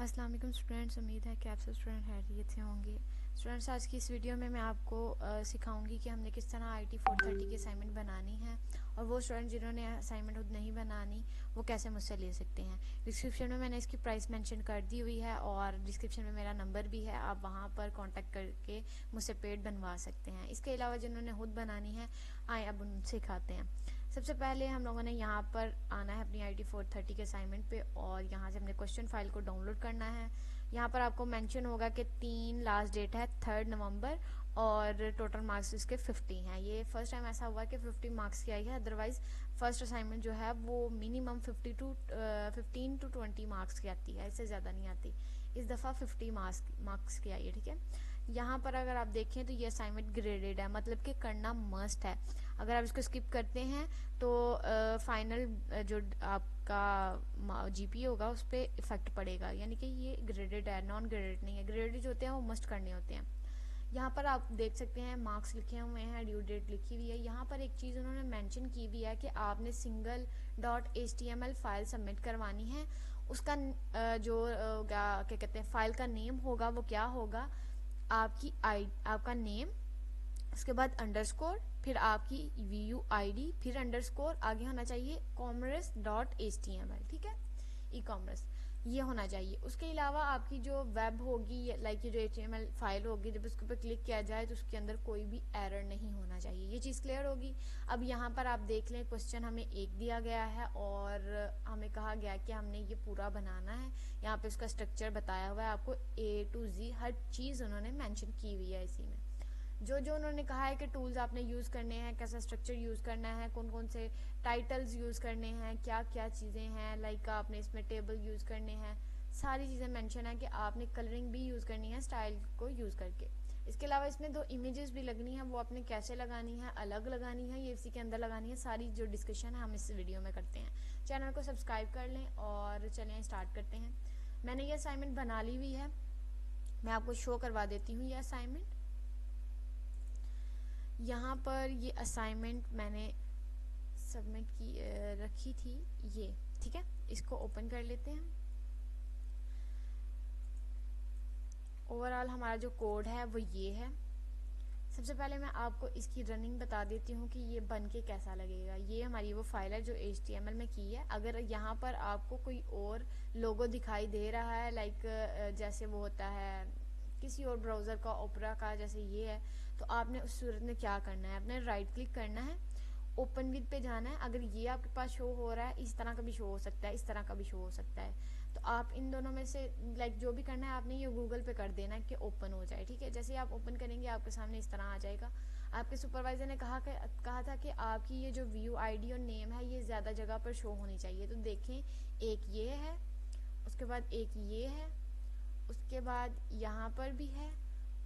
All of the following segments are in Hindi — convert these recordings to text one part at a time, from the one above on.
अस्सलाम वालेकुम स्टूडेंट्स, उम्मीद है कि आप सब स्टूडेंट खैरियत से होंगे। स्टूडेंट्स, आज की इस वीडियो में मैं आपको सिखाऊंगी कि हमने किस तरह IT 430 की असाइनमेंट बनानी है, और वो स्टूडेंट जिन्होंने असाइनमेंट खुद नहीं बनानी वो कैसे मुझसे ले सकते हैं। डिस्क्रिप्शन में मैंने इसकी प्राइस मेंशन कर दी हुई है और डिस्क्रिप्शन में मेरा नंबर भी है, आप वहाँ पर कॉन्टैक्ट करके मुझसे पेड बनवा सकते हैं। इसके अलावा जिन्होंने खुद बनानी है आए अब उनसे सिखाते हैं। सबसे पहले हम लोगों ने यहाँ पर आना है अपनी IT 430 के असाइनमेंट पे, और यहाँ से हमने क्वेश्चन फाइल को डाउनलोड करना है। यहाँ पर आपको मेंशन होगा कि 3 लास्ट डेट है 3 नवंबर, और टोटल मार्क्स इसके 50 हैं। ये फर्स्ट टाइम ऐसा हुआ कि 50 मार्क्स की आई है, अदरवाइज फर्स्ट असाइनमेंट जो है वो मिनिमम 15 टू 20 मार्क्स की आती है, इससे ज़्यादा नहीं आती। इस दफ़ा 50 मार्क्स की आई है, ठीक है। यहाँ पर अगर आप देखें तो ये असाइनमेंट ग्रेडेड है, मतलब कि करना मस्ट है। अगर आप इसको स्किप करते हैं तो फाइनल जो आपका GPA होगा उस पर इफेक्ट पड़ेगा, यानी कि ये ग्रेडेड है, नॉन ग्रेडेड नहीं है। ग्रेडेड जो होते हैं वो मस्ट करने होते हैं। यहाँ पर आप देख सकते हैं मार्क्स लिखे हुए हैं, ड्यू डेट लिखी हुई है। यहाँ पर एक चीज़ उन्होंने मेंशन की भी है कि आपने सिंगल .html फाइल सबमिट करवानी है। उसका क्या कहते हैं, फाइल का नेम होगा वो क्या होगा, आपका नेम, उसके बाद अंडरस्कोर, फिर आपकी VUID, फिर अंडरस्कोर, आगे होना चाहिए commerce.html, ठीक है, ई-कॉमर्स ये होना चाहिए। उसके अलावा आपकी जो वेब होगी, लाइक ये जो HTML फाइल होगी, जब उसके ऊपर क्लिक किया जाए तो उसके अंदर कोई भी एरर नहीं होना चाहिए। ये चीज़ क्लियर होगी। अब यहाँ पर आप देख लें, क्वेश्चन हमें एक दिया गया है और हमें कहा गया कि हमने ये पूरा बनाना है। यहाँ पे उसका स्ट्रक्चर बताया हुआ है, आपको A to Z हर चीज़ उन्होंने मैंशन की हुई है इसी में। जो जो उन्होंने कहा है कि टूल्स आपने यूज़ करने हैं, कैसा स्ट्रक्चर यूज़ करना है, कौन कौन से टाइटल्स यूज़ करने हैं, क्या क्या चीज़ें हैं, लाइक आपने इसमें टेबल यूज़ करने हैं, सारी चीज़ें मेंशन है कि आपने कलरिंग भी यूज़ करनी है स्टाइल को यूज़ करके। इसके अलावा इसमें 2 इमेजेस भी लगनी है, वो आपने कैसे लगानी है, अलग लगानी है, ये इसी के अंदर लगानी है। सारी जो डिस्कशन है हम इस वीडियो में करते हैं। चैनल को सब्सक्राइब कर लें और चलें स्टार्ट करते हैं। मैंने ये असाइनमेंट बना ली हुई है, मैं आपको शो करवा देती हूँ ये असाइनमेंट। यहाँ पर ये असाइनमेंट मैंने सबमिट की रखी थी ये, ठीक है। इसको ओपन कर लेते हैं। ओवरऑल हमारा जो कोड है वो ये है। सबसे पहले मैं आपको इसकी रनिंग बता देती हूँ कि ये बन के कैसा लगेगा। ये हमारी वो फाइल है जो HTML में की है। अगर यहाँ पर आपको कोई और लोगो दिखाई दे रहा है, लाइक जैसे वो होता है किसी और ब्राउज़र का, ओपरा का, जैसे ये है, तो आपने उस सूरत में क्या करना है, आपने राइट क्लिक करना है, ओपन विद पे जाना है। अगर ये आपके पास शो हो रहा है, इस तरह का भी शो हो सकता है, इस तरह का भी शो हो सकता है, तो आप इन दोनों में से लाइक जो भी करना है आपने ये गूगल पे कर देना है कि ओपन हो जाए, ठीक है। जैसे ही आप ओपन करेंगे आपके सामने इस तरह आ जाएगा। आपके सुपरवाइजर ने कहा था कि आपकी ये जो VUID और नेम है ये ज़्यादा जगह पर शो होनी चाहिए। तो देखें, एक ये है, उसके बाद एक ये है, उसके बाद यहाँ पर भी है,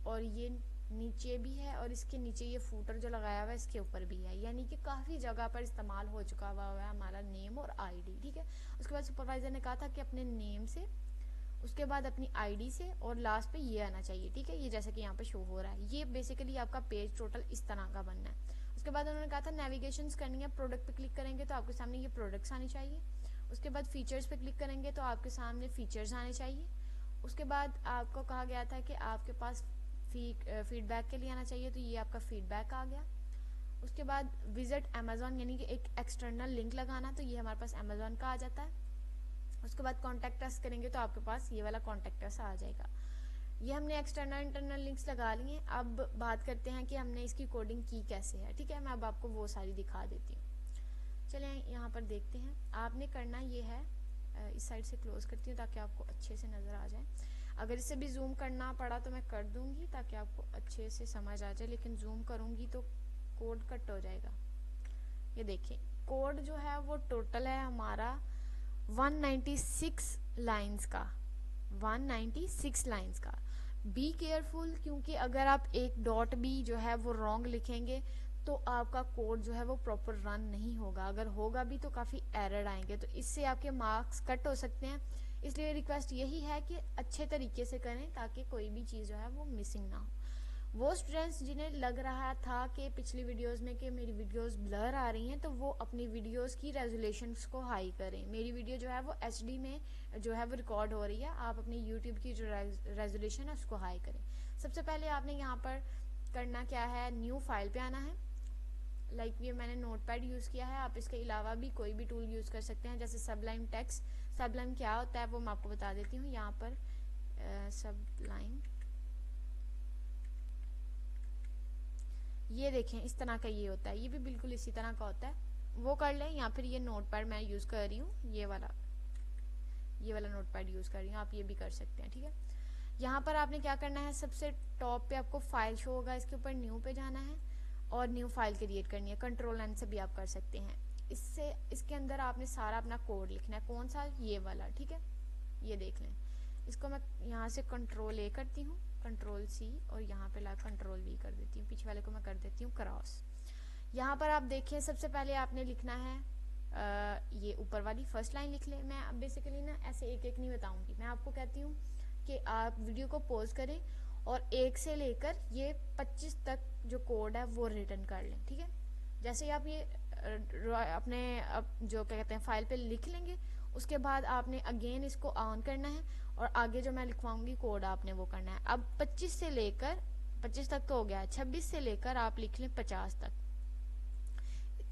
और ये नीचे भी है, और इसके नीचे ये फूटर जो लगाया हुआ है इसके ऊपर भी है, यानी कि काफ़ी जगह पर इस्तेमाल हो चुका हुआ है हमारा नेम और ID, ठीक है। उसके बाद सुपरवाइजर ने कहा था कि अपने नेम से, उसके बाद अपनी ID से, और लास्ट पे ये आना चाहिए, ठीक है। ये जैसे कि यहाँ पे शो हो रहा है, ये बेसिकली आपका पेज टोटल इस तरह का बनना है। उसके बाद उन्होंने कहा था नेविगेशंस करनी है, प्रोडक्ट पे क्लिक करेंगे तो आपके सामने ये प्रोडक्ट्स आने चाहिए। उसके बाद फीचर्स पे क्लिक करेंगे तो आपके सामने फीचर्स आने चाहिए। उसके बाद आपको कहा गया था कि आपके पास फीडबैक के लिए आना चाहिए, तो ये आपका फीडबैक आ गया। उसके बाद विजिट अमेजोन, यानी कि एक एक्सटर्नल लिंक लगाना, तो ये हमारे पास अमेजोन का आ जाता है। उसके बाद कॉन्टैक्ट अस करेंगे तो आपके पास ये वाला कॉन्टैक्ट अस आ जाएगा। ये हमने एक्सटर्नल इंटरनल लिंक्स लगा लिए। अब बात करते हैं कि हमने इसकी कोडिंग की कैसे है, ठीक है। मैं अब आपको वो सारी दिखा देती हूँ। चलें यहाँ पर देखते हैं। आपने करना ये है, इस साइड से क्लोज करती हूँ ताकि आपको अच्छे से नज़र आ जाए। अगर इससे भी जूम करना पड़ा तो मैं कर दूंगी ताकि आपको अच्छे से समझ आ जाए, लेकिन जूम करूंगी तो कोड कट हो जाएगा। ये देखें, कोड जो है वो टोटल है हमारा 196 लाइंस का, 196 लाइंस का। बी केयरफुल, क्योंकि अगर आप एक डॉट भी जो है वो रॉन्ग लिखेंगे तो आपका कोड जो है वो प्रॉपर रन नहीं होगा। अगर होगा भी तो काफ़ी एरर आएंगे, तो इससे आपके मार्क्स कट हो सकते हैं। इसलिए रिक्वेस्ट यही है कि अच्छे तरीके से करें ताकि कोई भी चीज़ जो है वो मिसिंग ना हो। वो स्टूडेंट्स जिन्हें लग रहा था कि पिछली वीडियोस में कि मेरी वीडियोस ब्लर आ रही हैं, तो वो अपनी वीडियोस की रेजोल्यूशंस को हाई करें। मेरी वीडियो जो है वो HD में जो है वो रिकॉर्ड हो रही है, आप अपनी यूट्यूब की जो रेजोल्यूशन है उसको हाई करें। सबसे पहले आपने यहाँ पर करना क्या है, न्यू फाइल पे आना है। लाइक ये मैंने नोटपैड यूज़ किया है, आप इसके अलावा भी कोई भी टूल यूज़ कर सकते हैं, जैसे सबलाइम टेक्स्ट। सबलाइम क्या होता है वो मैं आपको बता देती हूँ। यहाँ पर सबलाइम, ये देखें इस तरह का ये होता है, ये भी बिल्कुल इसी तरह का होता है, वो कर लें। या फिर ये नोटपैड मैं यूज़ कर रही हूँ, ये वाला नोटपैड यूज़ कर रही हूँ, आप ये भी कर सकते हैं, ठीक है। यहाँ पर आपने क्या करना है, सबसे टॉप पे आपको फाइल शो होगा, इसके ऊपर न्यू पे जाना है और न्यू फाइल क्रिएट करनी है। कंट्रोल N से भी आप कर सकते हैं। इससे इसके अंदर आपने सारा अपना कोड लिखना है। कौन सा, ये वाला, ठीक है। ये देख लें, इसको मैं यहाँ से कंट्रोल A करती हूँ, कंट्रोल C, और यहाँ पे ला कंट्रोल V कर देती हूँ। पीछे वाले को मैं कर देती हूँ क्रॉस। यहाँ पर आप देखिए सबसे पहले आपने लिखना है ये ऊपर वाली फर्स्ट लाइन लिख ले। मैं अब बेसिकली ना ऐसे एक एक नहीं बताऊंगी, मैं आपको कहती हूँ कि आप वीडियो को पॉज करें और 1 से लेकर ये 25 तक जो कोड है वो रिटर्न कर लें, ठीक है। जैसे ही आप ये अपने जो क्या कहते हैं फाइल पे लिख लेंगे, उसके बाद आपने अगेन इसको ऑन करना है और आगे जो मैं लिखवाऊंगी कोड आपने वो करना है। अब 25 से लेकर 25 तक तो हो गया, 26 से लेकर आप लिख लें 50 तक।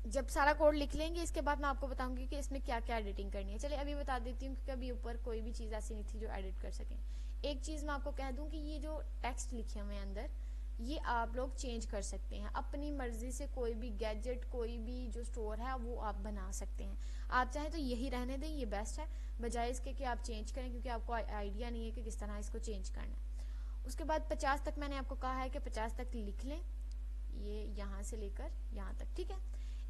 जब सारा कोड लिख लेंगे इसके बाद मैं आपको बताऊंगी कि इसमें क्या क्या एडिटिंग करनी है। चलिए अभी बता देती हूँ, क्योंकि अभी ऊपर कोई भी चीज़ ऐसी नहीं थी जो एडिट कर सकें। एक चीज़ मैं आपको कह दूं कि ये जो टेक्स्ट लिखे हुए हैं अंदर, ये आप लोग चेंज कर सकते हैं अपनी मर्जी से। कोई भी गैजेट, कोई भी जो स्टोर है वो आप बना सकते हैं। आप चाहें तो यही रहने दें, ये बेस्ट है, बजाय इसके कि आप चेंज करें, क्योंकि आपको आइडिया नहीं है कि किस तरह इसको चेंज करना है। उसके बाद 50 तक मैंने आपको कहा है कि 50 तक लिख लें, ये यहाँ से लेकर यहाँ तक, ठीक है।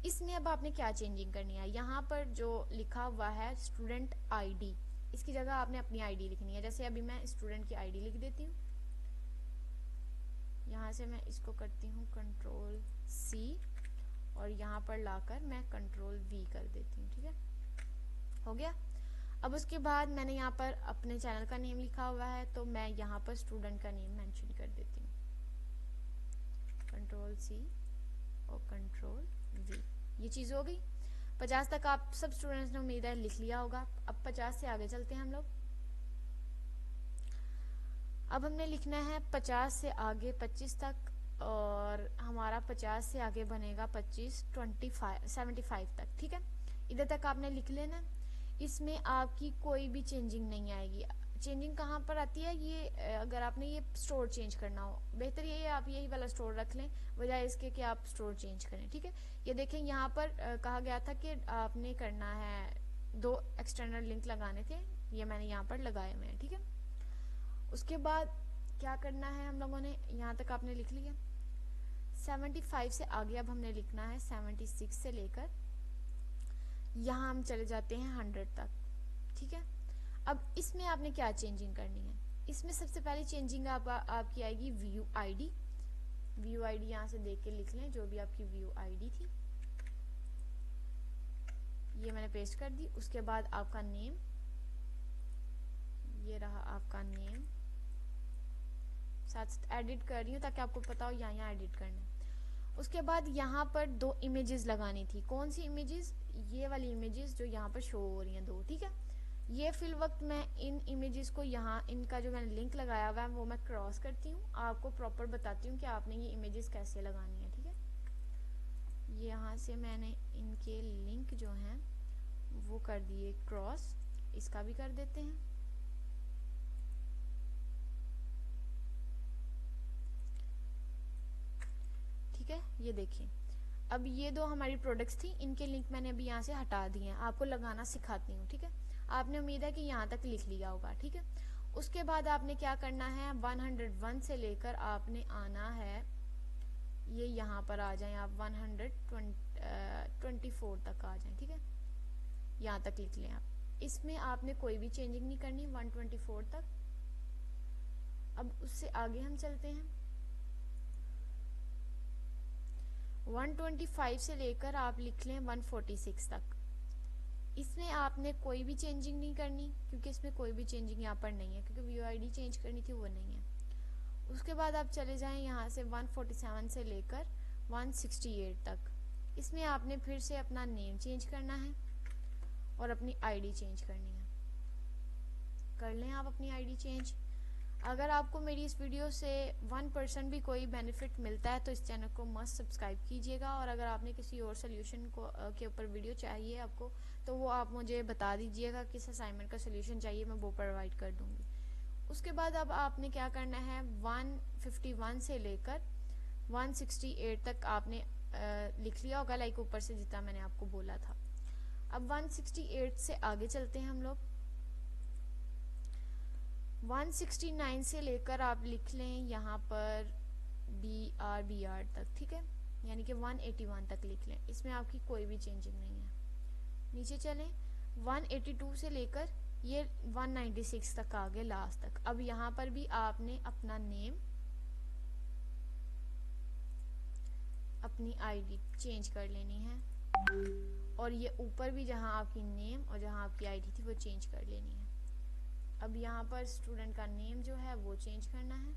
इसमें अब आपने क्या चेंजिंग करनी है, यहाँ पर जो लिखा हुआ है स्टूडेंट आईडी, इसकी जगह आपने अपनी आईडी लिखनी है। जैसे अभी मैं स्टूडेंट की आईडी लिख देती हूँ, यहाँ से मैं इसको करती हूँ कंट्रोल C और यहाँ पर लाकर मैं कंट्रोल V कर देती हूँ, ठीक है, हो गया। अब उसके बाद मैंने यहाँ पर अपने चैनल का नेम लिखा हुआ है, तो मैं यहाँ पर स्टूडेंट का नेम मेंशन कर देती हूँ, कंट्रोल C और कंट्रोल V। ये चीज़ हो गई। 50 तक आप सब स्टूडेंट्स ने उम्मीद है लिख लिया होगा। अब 50 से आगे चलते हैं हम लोग। अब हमने लिखना है 50 से आगे 25 तक, और हमारा 50 से आगे बनेगा 25 25 75 तक, ठीक है। इधर तक आपने लिख लेना। इसमें आपकी कोई भी चेंजिंग नहीं आएगी। चेंजिंग कहाँ पर आती है, ये अगर आपने ये स्टोर चेंज करना हो, बेहतर ये है आप यही वाला स्टोर रख लें बजाय इसके कि आप स्टोर चेंज करें, ठीक है। ये देखें यहाँ पर कहा गया था कि आपने करना है 2 एक्सटर्नल लिंक लगाने थे, ये मैंने यहाँ पर लगाए हुए हैं, ठीक है। उसके बाद क्या करना है, हम लोगों ने यहाँ तक आपने लिख लिया। 75 से आगे अब हमने लिखना है 76 से लेकर यहाँ हम चले जाते हैं 100 तक, ठीक है। अब इसमें आपने क्या चेंजिंग करनी है, इसमें सबसे पहली चेंजिंग आपकी आएगी व्यू आईडी। व्यू आईडी यहाँ से देख के लिख लें, जो भी आपकी व्यू आईडी थी ये मैंने पेस्ट कर दी। उसके बाद आपका नेम, ये रहा आपका नेम, साथ एडिट कर रही हूँ ताकि आपको पता हो यहाँ एडिट करना है। उसके बाद यहाँ पर 2 इमेजेस लगानी थी। कौन सी इमेजेस, ये वाली इमेजेस जो यहाँ पर शो हो रही हैं 2, ठीक है। ये फिल वक्त मैं इन इमेजेस को यहाँ, इनका जो मैंने लिंक लगाया हुआ है वो मैं क्रॉस करती हूँ, आपको प्रॉपर बताती हूँ कि आपने ये इमेजेस कैसे लगानी है, ठीक है। यहाँ से मैंने इनके लिंक जो हैं वो कर दिए क्रॉस, इसका भी कर देते हैं। ठीक है, ये देखिए अब ये 2 हमारी प्रोडक्ट्स थी, इनके लिंक मैंने अभी यहाँ से हटा दिए हैं। आपको लगाना सिखाती हूँ, ठीक है। आपने उम्मीद है कि यहाँ तक लिख लिया होगा, ठीक है। उसके बाद आपने क्या करना है, 101 से लेकर आपने आना है, ये यहाँ पर आ जाएं आप 124 तक आ जाएं, ठीक है। यहाँ तक लिख लें आप। इसमें आपने कोई भी चेंजिंग नहीं करनी, 124 तक। अब उससे आगे हम चलते हैं, 125 से लेकर आप लिख लें 146 तक। इसमें आपने कोई भी चेंजिंग नहीं करनी, क्योंकि इसमें कोई भी चेंजिंग यहाँ पर नहीं है, क्योंकि व्यू आईडी चेंज करनी थी वो नहीं है। उसके बाद आप चले जाएं यहाँ से 147 से लेकर 168 तक। इसमें आपने फिर से अपना नेम चेंज करना है और अपनी आईडी चेंज करनी है। कर लें आप अपनी आईडी चेंज। अगर आपको मेरी इस वीडियो से 1% भी कोई बेनिफिट मिलता है तो इस चैनल को मस्ट सब्सक्राइब कीजिएगा, और अगर आपने किसी और सोल्यूशन को के ऊपर वीडियो चाहिए आपको, तो वो आप मुझे बता दीजिएगा किस असाइनमेंट का सोल्यूशन चाहिए, मैं वो प्रोवाइड कर दूँगी। उसके बाद अब आपने क्या करना है, 151 से लेकर 168 तक आपने लिख लिया होगा, लाइक ऊपर से जितना मैंने आपको बोला था। अब 168 से आगे चलते हैं हम लोग। 169 से लेकर आप लिख लें यहाँ पर BR तक, ठीक है, यानी कि 181 तक लिख लें। इसमें आपकी कोई भी चेंजिंग नहीं है। नीचे चलें, 182 से लेकर ये 196 तक आ गए लास्ट तक। अब यहाँ पर भी आपने अपना नेम, अपनी आईडी चेंज कर लेनी है, और ये ऊपर भी जहाँ आपकी नेम और जहाँ आपकी आईडी थी वो चेंज कर लेनी है। अब यहाँ पर स्टूडेंट का नेम जो है वो चेंज करना है।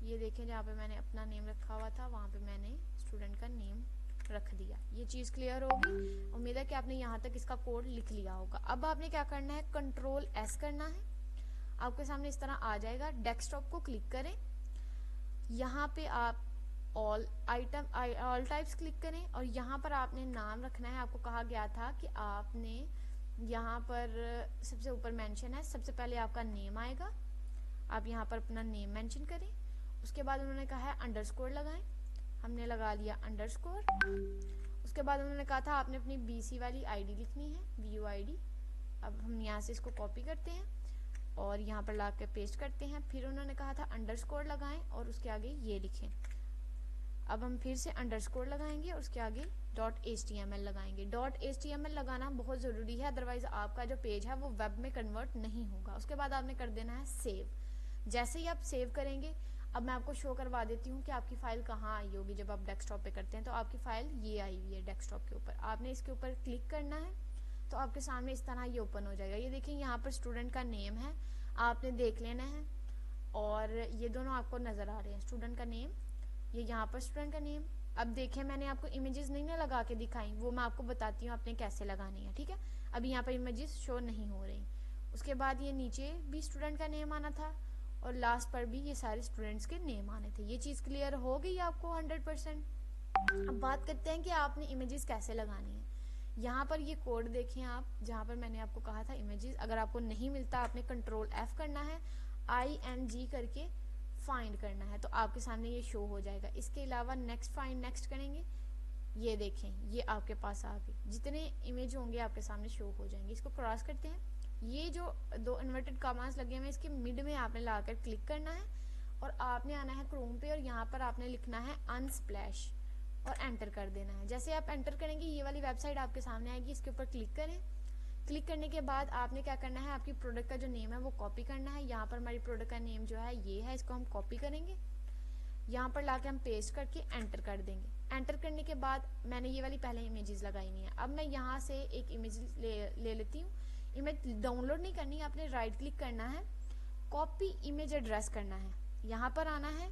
ये देखें, जहाँ पे मैंने अपना नेम रखा हुआ था वहाँ पे मैंने स्टूडेंट का नेम रख दिया। ये चीज़ क्लियर होगी। उम्मीद है कि आपने यहाँ तक इसका कोड लिख लिया होगा। अब आपने क्या करना है, Ctrl+S करना है। आपके सामने इस तरह आ जाएगा। डेस्कटॉप को क्लिक करें, यहाँ पे आप ऑल टाइप्स क्लिक करें, और यहाँ पर आपने नाम रखना है। आपको कहा गया था कि आपने यहाँ पर सबसे ऊपर मेंशन है, सबसे पहले आपका नेम आएगा, आप यहाँ पर अपना नेम मेंशन करें। उसके बाद उन्होंने कहा है अंडरस्कोर लगाएं, हमने लगा लिया अंडरस्कोर। उसके बाद उन्होंने कहा था आपने अपनी BC वाली आईडी लिखनी है, BUID। अब हम यहाँ से इसको कॉपी करते हैं और यहाँ पर ला के पेस्ट करते हैं। फिर उन्होंने कहा था अंडरस्कोर लगाएं और उसके आगे ये लिखें। अब हम फिर से अंडरस्कोर लगाएंगे और उसके आगे .html लगाएंगे। .html लगाना बहुत ज़रूरी है, अदरवाइज आपका जो पेज है वो वेब में कन्वर्ट नहीं होगा। उसके बाद आपने कर देना है सेव। जैसे ही आप सेव करेंगे, अब मैं आपको शो करवा देती हूँ कि आपकी फ़ाइल कहाँ आई होगी। जब आप डेस्कटॉप पे करते हैं तो आपकी फ़ाइल ये आई हुई है डेस्कटॉप के ऊपर। आपने इसके ऊपर क्लिक करना है तो आपके सामने इस तरह ये ओपन हो जाएगा। ये देखिए, यहाँ पर स्टूडेंट का नेम है, आपने देख लेना है, और ये दोनों आपको नज़र आ रहे हैं, स्टूडेंट का नेम, ये यहाँ पर स्टूडेंट का नेम। अब देखें, मैंने आपको इमेजेस नहीं ना लगा के दिखाई, वो मैं आपको बताती हूँ आपने कैसे लगानी है, ठीक है। अभी यहाँ पर इमेजेस शो नहीं हो रही। उसके बाद ये नीचे भी स्टूडेंट का नेम आना था और लास्ट पर भी ये सारे स्टूडेंट्स के नेम आने थे। ये चीज़ क्लियर हो गई आपको 100%। अब बात करते हैं कि आपने इमेजेस कैसे लगानी है। यहाँ पर ये कोड देखें आप, जहाँ पर मैंने आपको कहा था इमेजेस, अगर आपको नहीं मिलता आपने Ctrl+F करना है, ING करके फाइंड करना है, तो आपके सामने ये शो हो जाएगा। इसके अलावा नेक्स्ट फाइंड नेक्स्ट करेंगे, ये देखें ये आपके पास आ गई। जितने इमेज होंगे आपके सामने शो हो जाएंगे। इसको क्रॉस करते हैं, ये जो दो इन्वर्टेड कॉमास लगे हुए हैं इसके मिड में आपने लाकर क्लिक करना है और आपने आना है क्रोम पे और यहाँ पर आपने लिखना है अनस्प्लैश और एंटर कर देना है। जैसे आप एंटर करेंगे ये वाली वेबसाइट आपके सामने आएगी, इसके ऊपर क्लिक करें। क्लिक करने के बाद आपने क्या करना है, आपकी प्रोडक्ट का जो नेम है वो कॉपी करना है। यहाँ पर हमारी प्रोडक्ट का नेम जो है ये है, इसको हम कॉपी करेंगे, यहाँ पर लाके हम पेस्ट करके एंटर कर देंगे। एंटर करने के बाद मैंने ये वाली पहले इमेजेस लगाई हुई है। अब मैं यहाँ से एक इमेज ले लेती हूँ। इमेज डाउनलोड नहीं करनी, आपने राइट क्लिक करना है, कॉपी इमेज एड्रेस करना है, यहाँ पर आना है,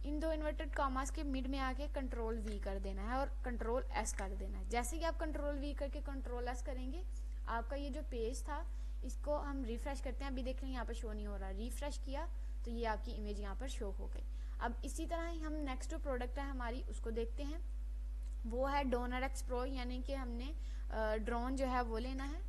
इन दो इन्वर्टेड कॉमास के मिड में आके Ctrl+V कर देना है और Ctrl+S कर देना है। जैसे ही आप Ctrl+V करके Ctrl+S करेंगे, आपका ये जो पेज था इसको हम रिफ्रेश करते हैं। अभी देख रहे हैं यहाँ पर शो नहीं हो रहा, रिफ्रेश किया तो ये आपकी इमेज यहाँ पर शो हो गई। अब इसी तरह ही हम नेक्स्ट जो प्रोडक्ट है हमारी उसको देखते हैं, वो है DroneRx Pro, यानी कि हमने ड्रोन जो है वो लेना है।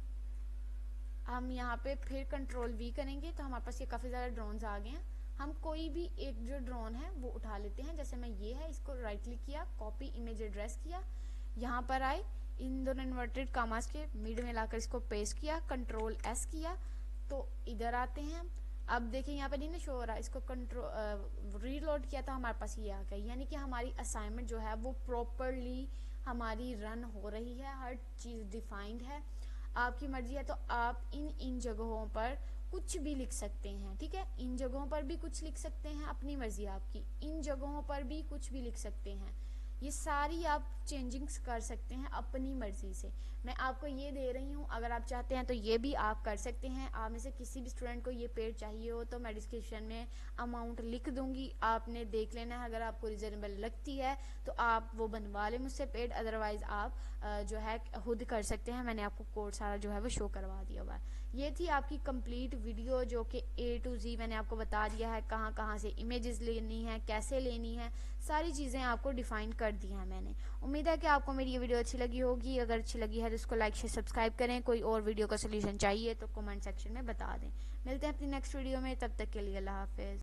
हम यहाँ पे फिर Ctrl+V करेंगे तो हमारे पास ये काफ़ी ज़्यादा ड्रोन्स आ गए हैं। हम कोई भी एक जो ड्रोन है वो उठा लेते हैं। जैसे मैं ये है, इसको राइट क्लिक किया, कॉपी इमेज एड्रेस किया, यहाँ पर आए, इन दोनों इन्वर्टेड कॉमास के मिड में लाकर इसको पेस्ट किया, Ctrl+S किया तो इधर आते हैं हम। अब देखिए यहाँ पर नहीं ना शो हो रहा, इसको रीलोड किया तो हमारे पास ये आ गया, यानी कि हमारी असाइनमेंट जो है वो प्रॉपरली हमारी रन हो रही है, हर चीज़ डिफाइंड है। आपकी मर्जी है तो आप इन जगहों पर कुछ भी लिख सकते हैं, ठीक है। इन जगहों पर भी कुछ लिख सकते हैं, अपनी मर्जी आपकी, इन जगहों पर भी कुछ भी लिख सकते हैं। ये सारी आप चेंजिंग्स कर सकते हैं अपनी मर्ज़ी से। मैं आपको ये दे रही हूँ, अगर आप चाहते हैं तो ये भी आप कर सकते हैं। आप में से किसी भी स्टूडेंट को ये पेड चाहिए हो तो मैं डिस्क्रिप्शन में अमाउंट लिख दूंगी, आपने देख लेना है। अगर आपको रिजनेबल लगती है तो आप वो बनवा लें मुझसे पेड, अदरवाइज़ आप जो है खुद कर सकते हैं। मैंने आपको कोड सारा जो है वो शो करवा दिया हुआ है। ये थी आपकी कंप्लीट वीडियो जो कि A to Z मैंने आपको बता दिया है, कहाँ कहाँ से इमेजेस लेनी है, कैसे लेनी है, सारी चीज़ें आपको डिफ़ाइन कर दी हैं मैंने। उम्मीद है कि आपको मेरी ये वीडियो अच्छी लगी होगी। अगर अच्छी लगी है तो इसको लाइक शेयर सब्सक्राइब करें। कोई और वीडियो का सोल्यूशन चाहिए तो कमेंट सेक्शन में बता दें। मिलते हैं अपनी नेक्स्ट वीडियो में, तब तक के लिए अल्लाह हाफिज़।